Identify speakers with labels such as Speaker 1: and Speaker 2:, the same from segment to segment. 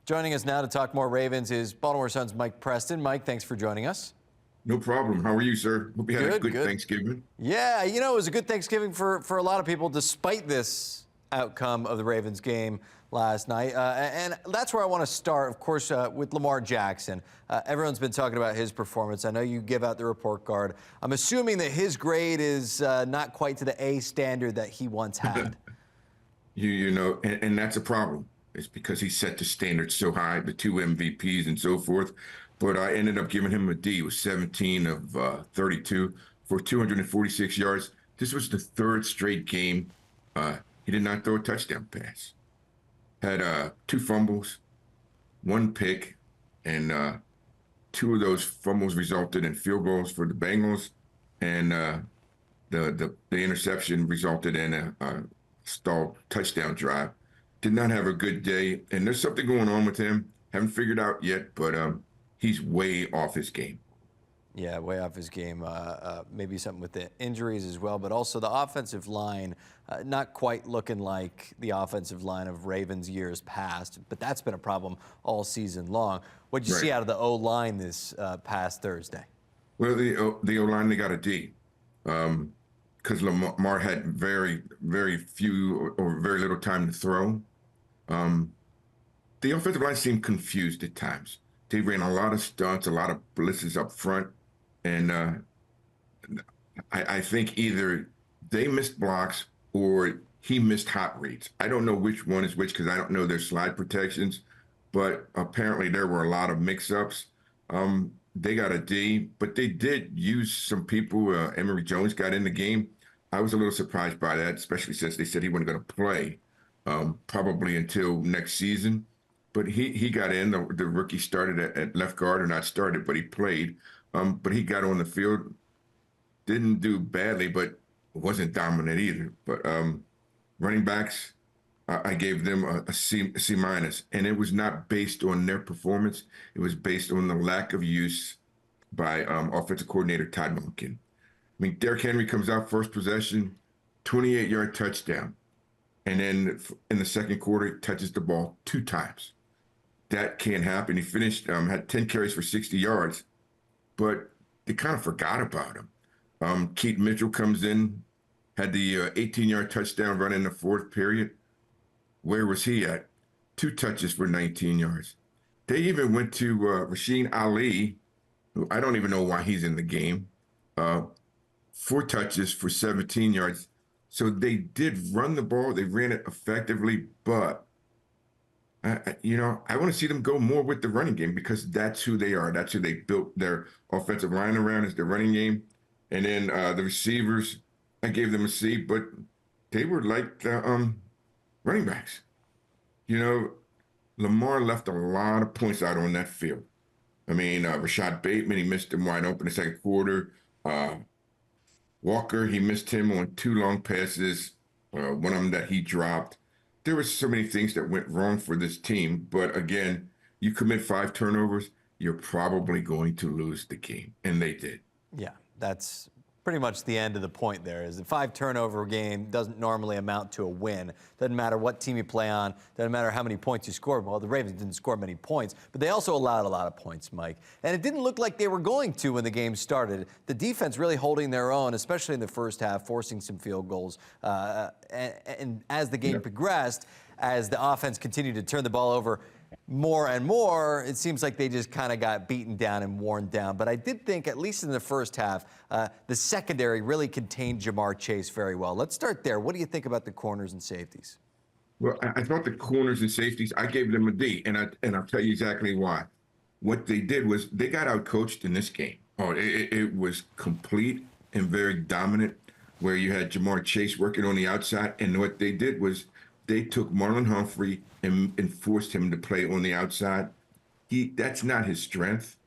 Speaker 1: Joining us now to talk more Ravens is Baltimore Sun's Mike Preston. Mike, thanks for joining us.
Speaker 2: No problem. How are you, sir? Hope you had a good Thanksgiving.
Speaker 1: Yeah, you know, it was a good Thanksgiving for a lot of people, despite this outcome of the Ravens game last night. And that's where I want to start, of course, with Lamar Jackson. Everyone's been talking about his performance. I know you give out the report card. I'm assuming that his grade is not quite to the A standard that he once had.
Speaker 2: you know, and that's a problem. It's because he set the standard so high, the two MVPs and so forth. But I ended up giving him a D. It was 17 of 32 for 246 yards. This was the third straight game. He did not throw a touchdown pass. Had 2 fumbles, 1 pick, and 2 of those fumbles resulted in field goals for the Bengals, and the interception resulted in a stalled touchdown drive. Did not have a good day, and there's something going on with him. Haven't figured out yet, but he's way off his game.
Speaker 1: Yeah, way off his game. Maybe something with the injuries as well, but also the offensive line, not quite looking like the offensive line of Ravens years past, but that's been a problem all season long. What did you see out of the O-line this past Thursday?
Speaker 2: Well, the O-line, they got a D. Because Lamar had very few or very little time to throw. The offensive line seemed confused at times. They ran a lot of stunts, a lot of blitzes up front, and I think either they missed blocks or he missed hot reads. I don't know which one is which because I don't know their slide protections, but apparently there were a lot of mix-ups. They got a D, but they did use some people. Emory Jones got in the game. I was a little surprised by that, especially since they said he wasn't going to play probably until next season. But he got in. The rookie started at left guard, or not started, but he played. But he got on the field. Didn't do badly, but wasn't dominant either. But running backs, I gave them a C minus, and it was not based on their performance. It was based on the lack of use by offensive coordinator Todd Monken. I mean, Derrick Henry comes out first possession, 28-yard touchdown, and then in the second quarter, he touches the ball 2 times. That can't happen. He finished, had 10 carries for 60 yards, but they kind of forgot about him. Keaton Mitchell comes in, had the 18-yard touchdown run in the 4th period. Where was he at? 2 touches for 19 yards. They even went to Rasheen Ali, who I don't even know why he's in the game, 4 touches for 17 yards. So they did run the ball. They ran it effectively, but you know, I want to see them go more with the running game because that's who they are. That's who they built their offensive line around, is the running game. And then the receivers, I gave them a C, but they were like running backs. You know, Lamar left a lot of points out on that field. I mean, Rashad Bateman, he missed him wide open in the second quarter. Walker, he missed him on 2 long passes, one of them that he dropped. There were so many things that went wrong for this team. But again, you commit 5 turnovers, you're probably going to lose the game. And they did.
Speaker 1: Yeah, that's pretty much the end of the point there. Is the 5-turnover game doesn't normally amount to a win. Doesn't matter what team you play on. Doesn't matter how many points you score. Well, the Ravens didn't score many points, but they also allowed a lot of points, Mike. And it didn't look like they were going to when the game started. The defense really holding their own, especially in the first half, forcing some field goals. And as the game progressed, as the offense continued to turn the ball over more and more, it seems like they just kind of got beaten down and worn down. But I did think, at least in the first half, the secondary really contained Jamar Chase very well. Let's start there. What do you think about the corners and safeties?
Speaker 2: Well, I thought the corners and safeties, I gave them a D, and I'll tell you exactly why. What they did was they got outcoached in this game. It was complete and very dominant, where you had Jamar Chase working on the outside, and what they did was they took Marlon Humphrey and forced him to play on the outside. That's not his strength.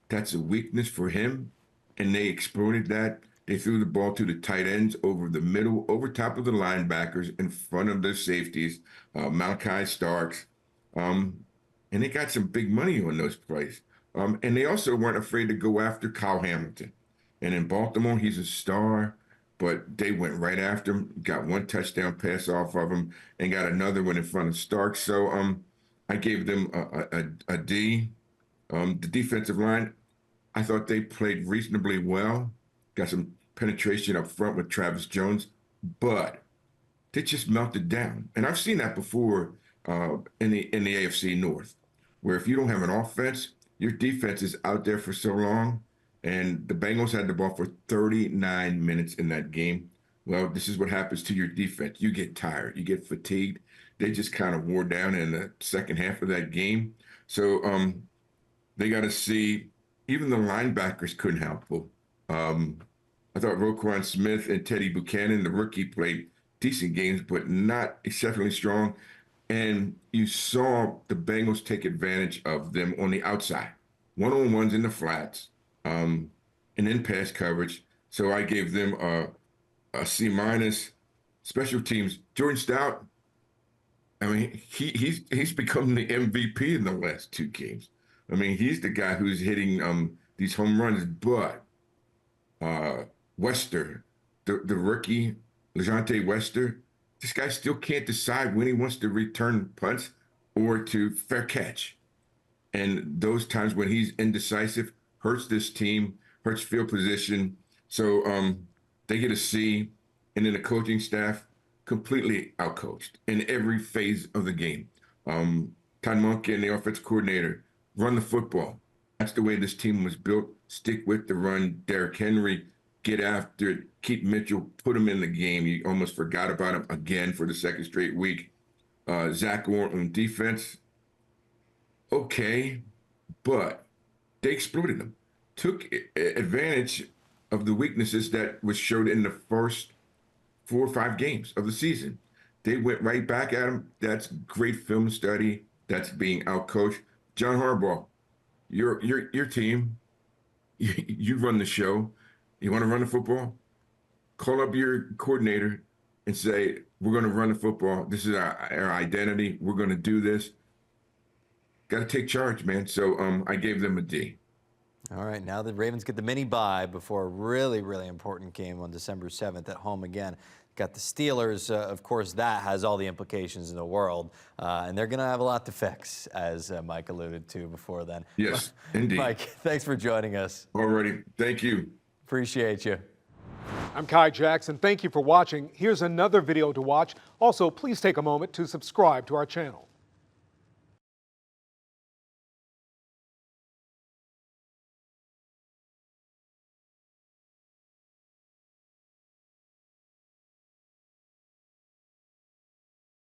Speaker 2: That's a weakness for him, and they exploited that. They threw the ball to the tight ends over the middle, over top of the linebackers, in front of their safeties, Malachi Starks, and they got some big money on those plays. And they also weren't afraid to go after Kyle Hamilton. And in Baltimore, he's a star. But they went right after him, got 1 touchdown pass off of him, and got another one in front of Starks. So I gave them a D. The defensive line, I thought they played reasonably well. Got some penetration up front with Travis Jones, but they just melted down. And I've seen that before in the AFC North, where if you don't have an offense, your defense is out there for so long. And the Bengals had the ball for 39 minutes in that game. Well, this is what happens to your defense. You get tired, you get fatigued. They just kind of wore down in the second half of that game. So they got to see. Even the linebackers couldn't help them. I thought Roquan Smith and Teddy Buchanan, the rookie, played decent games, but not exceptionally strong. And you saw the Bengals take advantage of them on the outside, one-on-ones in the flats, and in pass coverage. So I gave them a C minus. Special teams, Jordan Stout. I mean, he's become the MVP in the last two games. I mean, he's the guy who's hitting these home runs. But Wester, the rookie, LeJohntay Wester, this guy still can't decide when he wants to return punts or to fair catch. And those times when he's indecisive hurts this team, hurts field position. So they get a C. And then the coaching staff completely outcoached in every phase of the game. Todd Monken, the offense coordinator, run the football. That's the way this team was built. Stick with the run. Derrick Henry, get after it. Keep Mitchell, put him in the game. You almost forgot about him again for the second straight week. Zach Orr on defense, okay, but they exploited them. Took advantage of the weaknesses that was showed in the first 4 or 5 games of the season. They went right back at him. That's great film study. That's being outcoached. John Harbaugh, your team, you run the show. You want to run the football? Call up your coordinator and say, we're going to run the football. This is our identity. We're going to do this. Got to take charge, man. So I gave them a D.
Speaker 1: All right, now the Ravens get the mini bye before a really, really important game on December 7th at home again. Got the Steelers. Of course, that has all the implications in the world, and they're going to have a lot to fix, as Mike alluded to before then.
Speaker 2: Yes, indeed.
Speaker 1: Mike, thanks for joining us.
Speaker 2: Alrighty, thank you.
Speaker 1: Appreciate you.
Speaker 3: I'm Kai Jackson. Thank you for watching. Here's another video to watch. Also, please take a moment to subscribe to our channel.